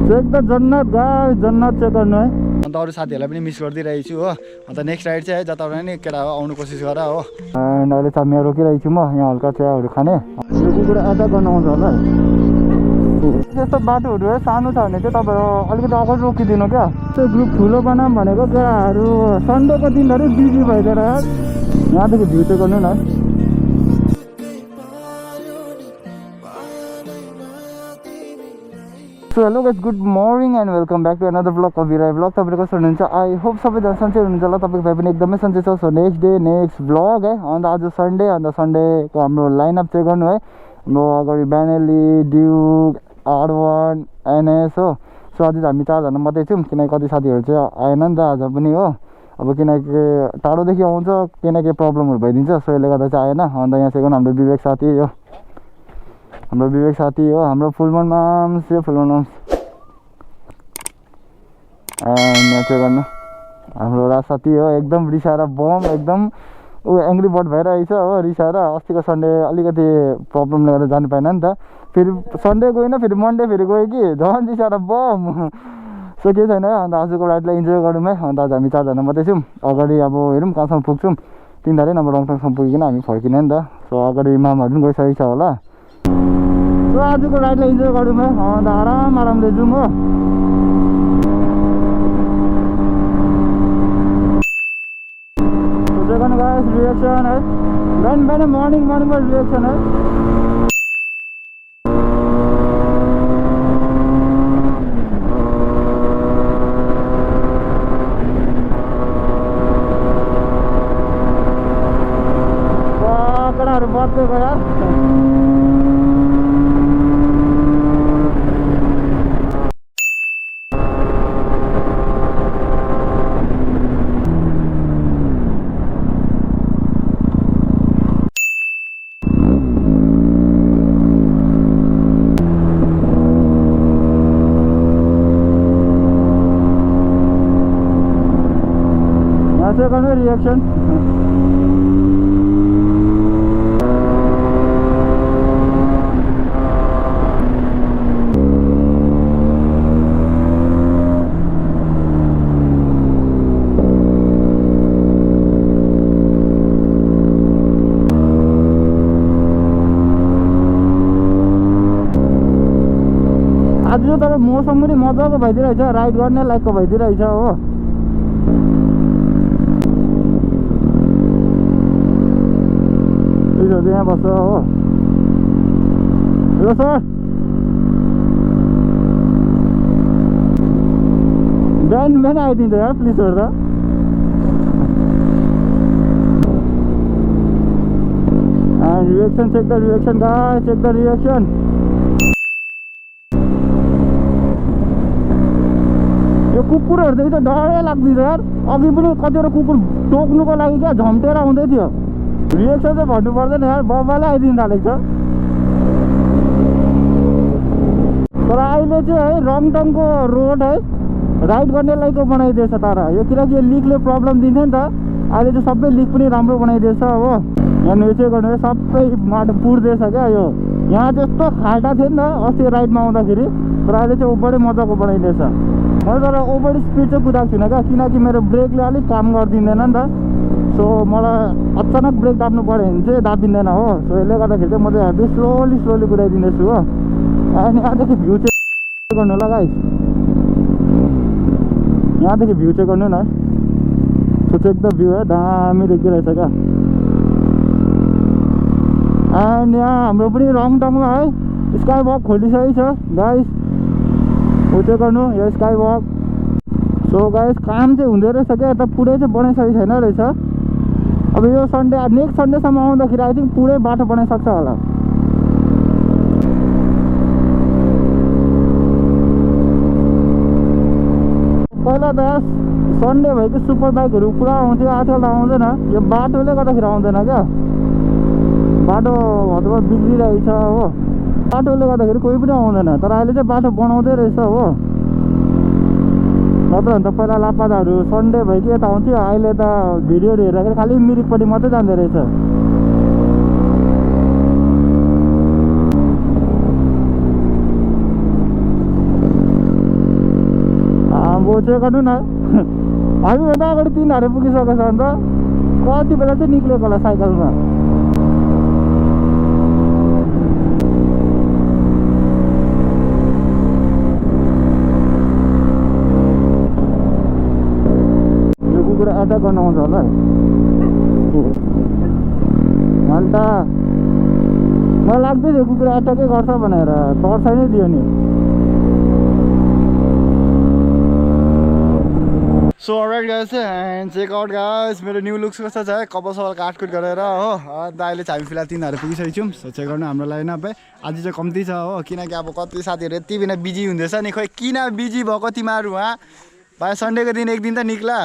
Check the जन्नत guys, जन्नत check गर्नु है। अन्त अरू साथीहरूलाई पनि मिस गरिदिइरहेको छु हो। अन्त नेक्स्ट राइड चाहिँ है जताबाट नि केटा आउनु कोसिस गर हो। एन्ड अहिले चामिया रोकिरहेको छु म यहाँ हल्का चियाहरू खाने। यो कुकुर एट्याक गर्न आउँछ होला है। यस्तो बाटोहरू है सानो छ भने चाहिँ तपाईँहरू अलिकति अगाडि रोकिदिनु क्या। त्यो ग्रुप ठुलो बनाऊँ भनेको केटाहरू सन्डेको दिनहरू बिजी भइदिएर यार। यहाँदेखि भ्यू चाहिँ गर्नु न। So hello guys, good morning and welcome back to another vlog of भिराई ब्लग। तपाईँले कसरी हुनुहुन्छ? आई होप सबैजना सन्चै हुनुहुन्छ होला। तपाईँको भाइ पनि एकदमै सन्चै छ। So next day next blog है। अन्त आज सन्डे, अन्त सन्डेको हाम्रो लाइनअप चेक गर्नु है। हाम्रो अगाडि ब्यानेली, ड्युक, R1, NS हो। सो आज हामी 4 जना मात्रै छौँ किनकि कति साथीहरू चाहिँ आएन नि त आज पनि हो। अब किनकि टाढोदेखि आउँछ किनकि प्रब्लमहरू भइदिन्छ, सो यसले गर्दा चाहिँ आएन। अन्त यहाँ चाहिँ हाम्रो विवेक साथी हो, हाम्रो विवेक साथी हो, हाम्रो फुलमन माम्स यो फुलमन माम्स। यहाँ चाहिँ गर्नु हाम्रो राज साथी हो, एकदम रिसाएर बम एकदम ऊ एङ्ग्री बर्ड भइरहेछ हो रिसाएर। अस्तिको सन्डे अलिकति प्रब्लमले गर्दा जानु पाएन नि त। फेरि सन्डे गएन, फेरि मन्डे फेरि गयो कि झन् रिसाएर बम। सो केही छैन है। अन्त आजको राइडलाई इन्जोय गरौँ है। अन्त आज हामी 4 जना मात्रै छौँ। अगाडि अब हेरौँ कहाँसम्म पुग्छौँ। 3 धारे नम्बर रङटङसम्म पुगिकन हामी फर्किने नि त। सो अगाडि इमामहरू पनि गइसकेको छ होला। सो आजको राइडलाई इन्जोय गरौँ है। अन्त आरामले जाउँ हो। गर्नु गाइस रिएक्सन है, बिहान मर्निङमा रिएक्सन है। केटाहरू बच्चेको यार। यहाँ चाहिँ रिएक्सन आज चाहिँ तर मौसम पनि मजाको भइदिरहेछ, राइड गर्ने लायकको भइदिरहेछ हो। यहाँ बस्छ हो। हेलो सर, बिहान आइदिन्छ यार प्लिज सर त। Reaction check the reaction guys, check the reaction. यो कुकुरहरूदेखि त डरै लाग्दिन्छ यार। अघि पनि कतिवटा कुकुर टोक्नुको लागि क्या झम्टेर आउँदै थियो। रिएक्सन चाहिँ भन्नु पर्दैन यार, बब्बाले आइदिनु थालेको छ। तर अहिले चाहिँ है रङटङको रोड है राइड गर्ने लायकको बनाइदिएछ। तर यो किनकि यो लिकले प्रब्लम दिन्थ्यो नि त, अहिले चाहिँ सबै लिक पनि राम्रो बनाइदिएछ हो। यहाँ यो चाहिँ गर्नु है सबै माटो पुर्दैछ क्या। यो यहाँ त्यस्तो खाल्टा थियो नि त अस्ति राइडमा आउँदाखेरि, तर अहिले चाहिँ बढी मजाको बनाइदिएछ। मैले तर ओभर स्पिड चाहिँ कुदाएको छुइनँ क्या किनकि मेरो ब्रेकले अलिक काम गरिदिँदैन नि त। सो मलाई अचानक ब्रेक दाब्नु पऱ्यो भने चाहिँ दाबिँदैन हो। सो यसले गर्दाखेरि चाहिँ म चाहिँ हेभी स्लोली कुदाइदिँदैछु हो। अनि यहाँदेखि भ्यू चाहिँ गर्नु होला गाइस, यहाँदेखि भ्यू चाहिँ गर्नु न। सो चाहिँ एकदम भ्यू है दामी देखिरहेछ क्या। एन्ड यहाँ हाम्रो पनि रङटङमा है स्काई वक खोलिसकेको छ गाइस। हो चाहिँ गर्नु यो स्काई वक। सो गाइस काम चाहिँ हुँदो रहेछ क्या, यता पुरै चाहिँ बनाइसकेको छैन रहेछ। अब यो सन्डे नेक्स्ट सन्डेसम्म आउँदाखेरि आई थिङ्क पुरै बाटो बनाइसक्छ होला। पहिला त सन्डे भएको सुपर बाइकहरू पुरा आउँथ्यो, आजकल त आउँदैन। यो बाटोले गर्दाखेरि आउँदैन क्या, बाटो हतपत बिग्रिरहेछ हो। बाटोले गर्दाखेरि कोही पनि आउँदैन, तर अहिले चाहिँ बाटो बनाउँदै रहेछ हो। नत्र भने त पहिला लापादाहरू सन्डे भयो कि यता आउँथ्यो, अहिले त भिडियोहरू हेर्दाखेरि खालि मिरिकपट्टि मात्रै जाँदो रहेछ। अब चेक गर्नु न हामीभन्दा अगाडि तिनीहरू पुगिसकेको छ अन्त कति बेला चाहिँ निक्लेको होला साइकलमा। यो कुकुर एट्याक गर्न आउँछ होला अन्त मलाई लाग्दैन यो कुकुर एट्याकै गर्छ भनेर तर्साइ नै दियो नि। So alright guys and check out guys मेरो न्यू लुक्स कस्तो छ है कपाल सपाल काटकुट गरेर हो। अन्त अहिले चाहिँ हामी फिलहाल तिनीहरू पुगिसकेको छौँ। सो चेक गर्नु हाम्रो लाइनअप है आज चाहिँ कम्ती छ हो किनकि अब कति साथीहरू यति बिना बिजी हुँदैछ नि खोइ किन बिजी भएको तिमीहरू भाइ सन्डेको दिन एक दिन त निक्ला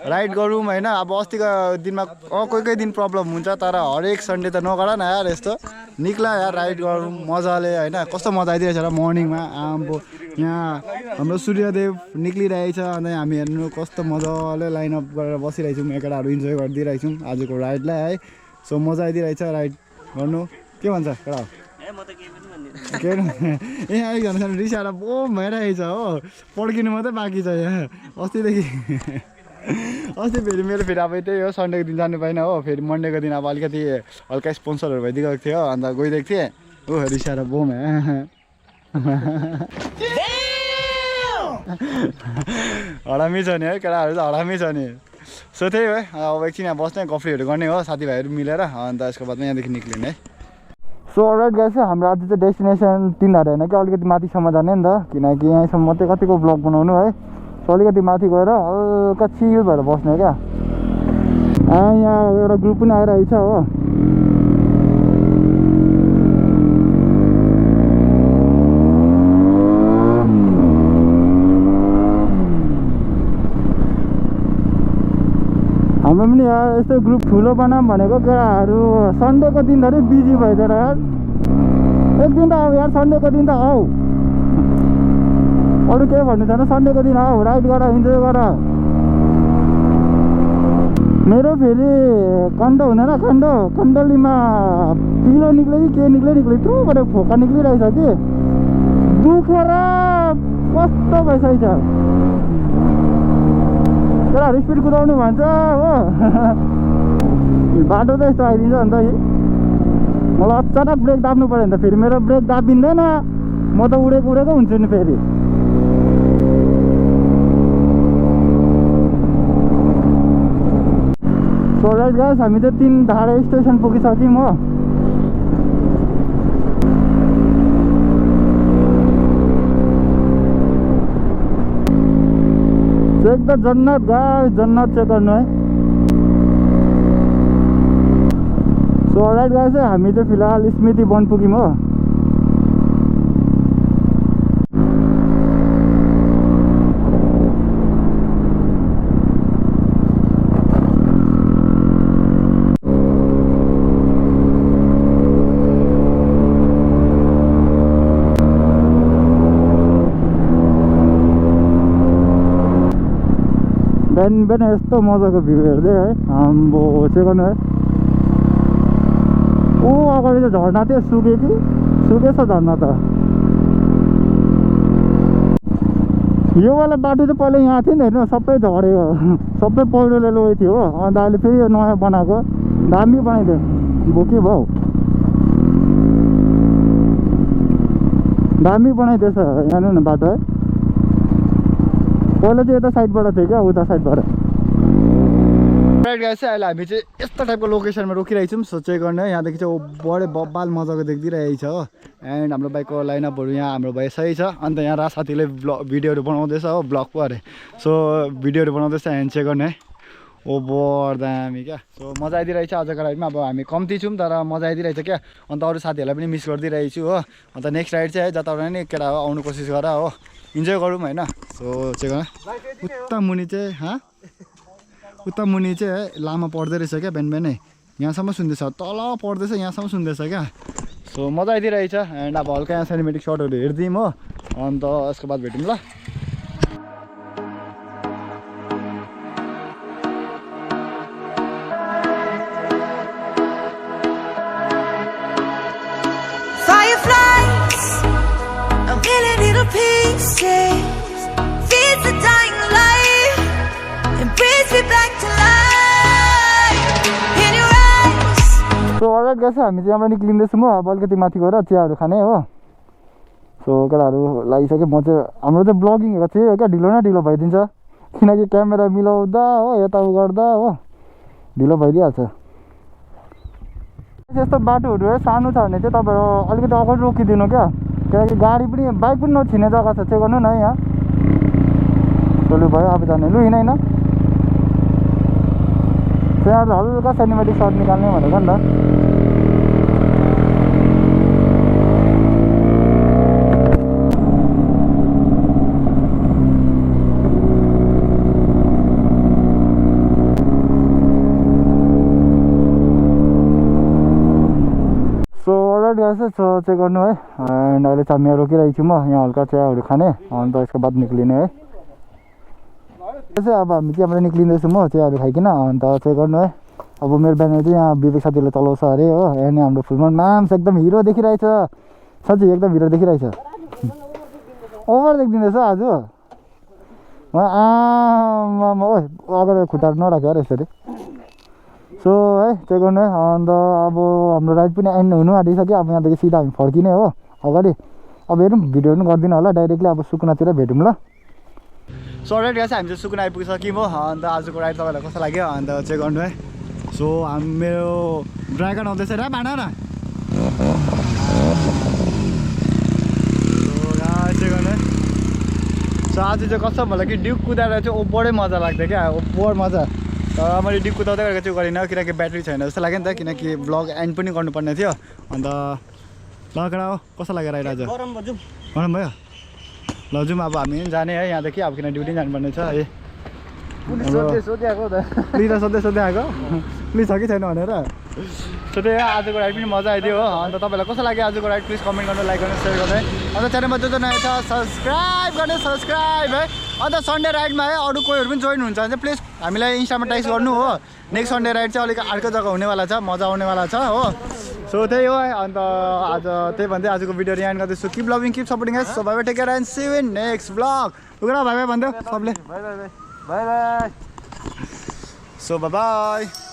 राइड गरौँ होइन। अब अस्तिको दिनमा कोही कोही दिन प्रब्लम हुन्छ तर हरेक सन्डे त नगर न यार यस्तो निक्ला यार राइड गरौँ मजाले होइन। कस्तो मजा आइदिरहेछ र मर्निङमा अब यहाँ हाम्रो सूर्यदेव निक्लिरहेछ अन्त हामी हेर्नु कस्तो मजाले लाइनअप गरेर बसिरहेछौँ केटाहरू इन्जोय गरिदिइरहेछौँ आजको राइडलाई है। सो मजा आइदिरहेछ राइड गर्नु के भन्छ केटा के ए एकजना रिसाएर बोम भइरहेछ हो पड्किनु मात्रै बाँकी छ यहाँ अस्तिदेखि अस्ति फेरि मेरो फेरि अब त्यही हो सन्डेको दिन जानु पाइनँ हो फेरि मन्डेको दिन अब अलिकति हल्का स्पोन्सरहरू भइदिएको थियो अन्त गइदिएको थिएँ हो रिसाएर बोम हरामी छ नि है केटाहरू त हरामी छ नि। सो त्यही हो अब एकछिन यहाँ बस्ने गफरीहरू गर्ने हो साथीभाइहरू मिलेर अन्त यसको बादमा यहाँदेखि निक्लिने है। सो अलराइट गाइस हाम्रो आज चाहिँ डेस्टिनेसन तिनीहरू होइन कि अलिकति माथिसम्म जाने नि त किनकि यहाँसम्म मात्रै कतिको ब्लग बनाउनु है। सो अलिकति माथि गएर हल्का चिल भएर बस्ने क्या यहाँ एउटा ग्रुप पनि आइरहेछ हो। हाम्रो पनि यार यस्तो ग्रुप ठुलो बनाऊँ भनेको केटाहरू सन्डेको दिनधरि बिजी भइदिएर यार एक दिन त आऊ यार सन्डेको दिन त आऊ अरू केही भन्नु छैन सन्डेको दिन आऊ राइड गर इन्जोय गर। मेरो फेरि कन्डो हुँदैन कन्डोलीमा पिलो निक्ल्यो कि के निक्ल्यो यत्रो गरेर फोका निक्लिरहेछ कि दुखेर कस्तो भइसकेको छ। केटाहरू स्पिड कुदाउनु भन्छ हो बाटो त यस्तो आइदिन्छ अन्त मलाई अचानक ब्रेक दाब्नु पऱ्यो भने त फेरि मेरो ब्रेक दाबिँदैन म त उडेको हुन्छु नि फेरि। सो राइट गाइस हामी चाहिँ 3 धारे स्टेसन पुगिसक्यौँ हो। चेक द जन्नत गाइस जन्नत चेक गर्नु है। सो अलराइट गाइस हामी चाहिँ फिलहाल स्मृति वन पुग्यौँ हो। बिहान यस्तो मजाको भ्यू हेर्दै है आम्बो चाहिँ गर्नु है। ऊ अगाडि त झर्ना थियो सुकेछ झर्ना त। यो वाला बाटो चाहिँ पहिला यहाँ थियो नि हेर्नु सबै झऱ्यो सबै पहिरोले लगेको थियो हो अन्त अहिले फेरि यो नयाँ बनाएको दामी बनाइदियो बोके भाउ दामी बनाइदिएछ यहाँ न बाटो है। पहिला चाहिँ यता साइडबाट थियो क्या उता साइडबाट। राइट गाइस अहिले हामी चाहिँ यस्तो टाइपको लोकेसनमा रोकिरहेछौँ सोचेको गर्ने यहाँदेखि चाहिँ बडे बब्बाल मजाको देखिदिइरहेछ हो। एन्ड हाम्रो बाइकको लाइनअपहरू यहाँ हाम्रो भाइ सही छ अन्त यहाँ साथीले भिडियोहरू बनाउँदैछ हो ब्लग पो अरे। सो भिडियोहरू बनाउँदैछ ह्यान्ड चेक गर्ने ओ बर दामी क्या। सो मजा आइदिरहेछ आजको राइडमा अब हामी कम्ती छौँ तर मजा आइदिरहेछ क्या अन्त अरू साथीहरूलाई पनि मिस गरिदिइरहेछु हो। अन्त नेक्स्ट राइड चाहिँ है जताबाट नि केटा हो आउनु कोसिस गर हो इन्जोय गरौँ होइन। सो चेक उता मुनि चाहिँ लामा पर्दो रहेछ क्या बिहान बिहानै यहाँसम्म सुन्दैछ तल पर्दैछ यहाँसम्म सुन्दैछ क्या। सो मजा आइदिरहेछ एन्ड अब हल्का यहाँ सिनेमेटिक सर्टहरू हेरिदिउँ हो अन्त यसको बाद भेटौँ ल। Fireflies, I'm feeling little pieces. Feeds the dying all right गर्छ हामी चाहिँ यहाँबाट निक्लिँदैछौँ हो अब अलिकति माथि गएर चियाहरू खाने हो सो केटाहरू लागिसक्यो म चाहिँ हाम्रो चाहिँ ब्लगिङहरू चाहिँ हो क्या ढिलो न ढिलो भइदिन्छ किनकि क्यामेरा मिलाउँदा हो यता गर्दा हो ढिलो भइदिइहाल्छ यस्तो बाटोहरू है सानो छ भने चाहिँ तपाईँहरू अलिकति अगाडि रोकिदिनु क्या किनकि गाडी पनि बाइक पनि नछिने जग्गा छ चाहिँ गर्नु न है यहाँ चलु भयो अब जाने लु हिँड त्यहाँ हल्का सिनेमेटिक सर्ट निकाल्ने भनेको नि त सो चेक गर्नु है एन्ड अहिले चाहिँ यहाँ रोकिरहेको छु म यहाँ हल्का चियाहरू खाने अन्त यसको बाद निक्लिने है अब हामी त्यहाँबाट निक्लिँदैछौँ म चियाहरू खाइकन अन्त चेक गर्नु है अब मेरो ब्यानर चाहिँ यहाँ विवेक साथीले चलाउँछ अरे हो यहाँ हाम्रो फुलमा माम्स एकदम हिरो देखिरहेछ साँच्चै एकदम हिरो देखिरहेछ ओभर देखिदिँदैछ आज आमा ओ अगाडि खुट्टाहरू नराख्यो अरे यसरी सो है चेक गर्नु है अन्त अब हाम्रो राइड पनि एन्ड हुनु आँटिसक्यो अब यहाँदेखि सिधा हामी फर्किने हो अगाडि अब हेरौँ भिडियो पनि गर्दिनँ होला डाइरेक्टली अब सुकुनातिर भेटौँ ल सो राइट यहाँ चाहिँ हामी चाहिँ सुकुना आइपुगिसक्यौँ हो अन्त आजको राइड तपाईँलाई कस्तो लाग्यो अन्त चेक गर्नु है सो मेरो ड्राइभर आउँदैछ र भाँडा न चेक गर्नु है सो आज चाहिँ कस्तो भयो कि ड्युक कुदाएर चाहिँ ओभरै मजा लाग्थ्यो क्या ओभर मजा तर मैले डिप कुदाउँदै गरेको चाहिँ गरिनँ किनकि ब्याट्री छैन जस्तो लाग्यो नि त किनकि ब्लग एन्ड पनि गर्नुपर्ने थियो अन्त ल केटा हो कस्तो लाग्यो राइड आज गरम भयो ल जाउँ अब हामी जाने है यहाँदेखि अब किन ड्युटी जानुपर्ने छ है सोधे आएको सोध्दै आएको प्लिज छ कि छैन भनेर सो त्यही आजको राइड पनि मजा आइदियो हो अन्त तपाईँलाई कस्तो लाग्यो आजको राइड प्लिज कमेन्ट गर्नु लाइक गर्नु सेयर गर्नु अन्त च्यानलमा जो नयाँ छ सब्सक्राइब है अन्त सन्डे राइडमा है अरू कोहीहरू पनि जोइन हुन्छ भने चाहिँ प्लिज हामीलाई इन्स्टामा टाइप गर्नु हो नेक्स्ट सन्डे राइड चाहिँ अलिक अर्को जग्गा हुनेवाला छ मजा आउनेवाला छ हो सो त्यही हो है अन्त आज त्यही भन्दै आजको भिडियो एन्ड गर्दैछु keep loving keep supporting us so bye take care and see you in next vlog उगरा भाइ भाइ भन्दै सबले बाई बाई सो बाई